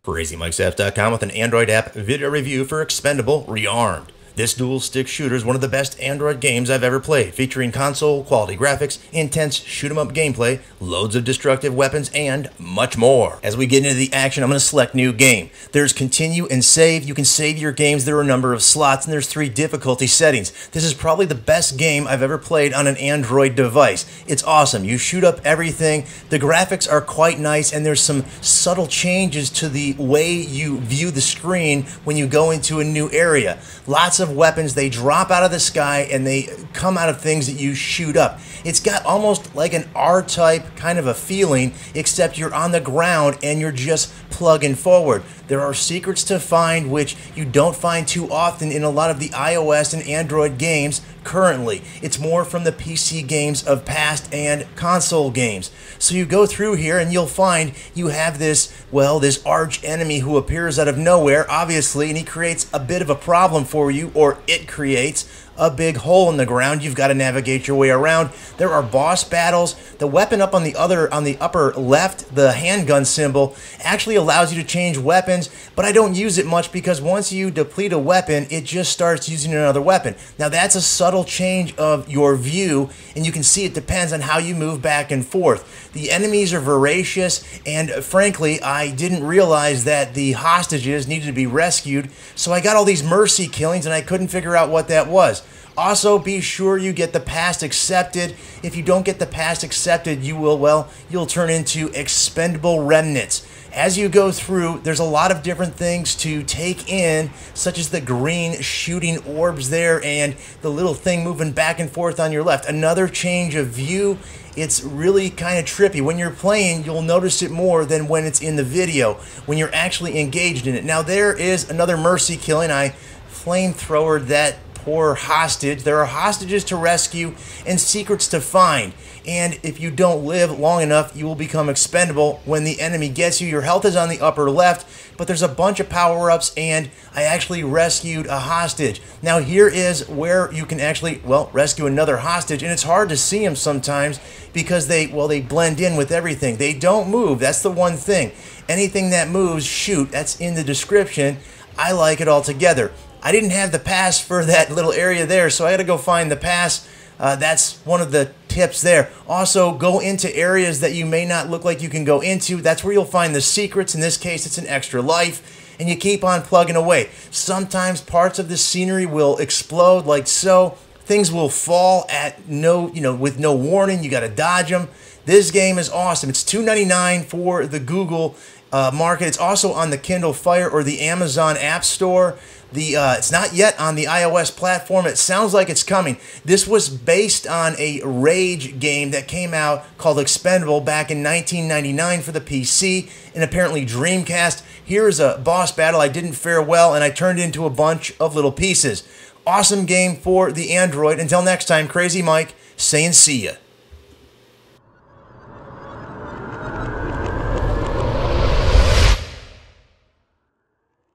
CrazyMikesapps.com with an Android app video review for Expendable Rearmed. This dual-stick shooter is one of the best Android games I've ever played, featuring console-quality graphics, intense shoot-'em-up gameplay, loads of destructive weapons, and much more. As we get into the action, I'm going to select New Game. There's Continue and Save. You can save your games. There are a number of slots, and there's 3 difficulty settings. This is probably the best game I've ever played on an Android device. It's awesome. You shoot up everything. The graphics are quite nice, and there's some subtle changes to the way you view the screen when you go into a new area. Lots of weapons, they drop out of the sky and they come out of things that you shoot up. It's got almost like an R-type kind of a feeling, except you're on the ground and you're just plugging forward. There are secrets to find which you don't find too often in a lot of the iOS and Android games currently. It's more from the PC games of past and console games. So you go through here and you'll find you have this, well, this arch enemy who appears out of nowhere, obviously, and he creates a bit of a problem for you, or it creates a big hole in the ground. You've got to navigate your way around. There are boss battles. The weapon up on the upper left, the handgun symbol, actually allows you to change weapons, but I don't use it much because once you deplete a weapon, it just starts using another weapon. Now that's a subtle change of your view, and you can see it depends on how you move back and forth. The enemies are voracious, and frankly, I didn't realize that the hostages needed to be rescued, so I got all these mercy killings and I couldn't figure out what that was. Also, be sure you get the past accepted. If you don't get the past accepted, you will, well, you'll turn into expendable remnants. As you go through, there's a lot of different things to take in, such as the green shooting orbs there and the little thing moving back and forth on your left. Another change of view. It's really kind of trippy. When you're playing, you'll notice it more than when it's in the video, when you're actually engaged in it. Now, there is another mercy killing. I flamethrowered that poor hostage. There are hostages to rescue and secrets to find. And if you don't live long enough, you will become expendable when the enemy gets you. Your health is on the upper left, but there's a bunch of power-ups, and I actually rescued a hostage. Now here is where you can actually, well, rescue another hostage, and it's hard to see them sometimes because they blend in with everything. They don't move. That's the one thing. Anything that moves, shoot. That's in the description. I like it all together. I didn't have the pass for that little area there, so I had to go find the pass. That's one of the tips there. Also, go into areas that you may not look like you can go into. That's where you'll find the secrets. In this case, it's an extra life, and you keep on plugging away. Sometimes parts of the scenery will explode like so. Things will fall at with no warning. You got to dodge them. This game is awesome. It's $2.99 for the Google market. It's also on the Kindle Fire or the Amazon App Store. It's not yet on the iOS platform. It sounds like it's coming. This was based on a Rage game that came out called Expendable back in 1999 for the PC and apparently Dreamcast. Here's a boss battle. I didn't fare well, and I turned into a bunch of little pieces. Awesome game for the Android. Until next time, Crazy Mike saying see ya.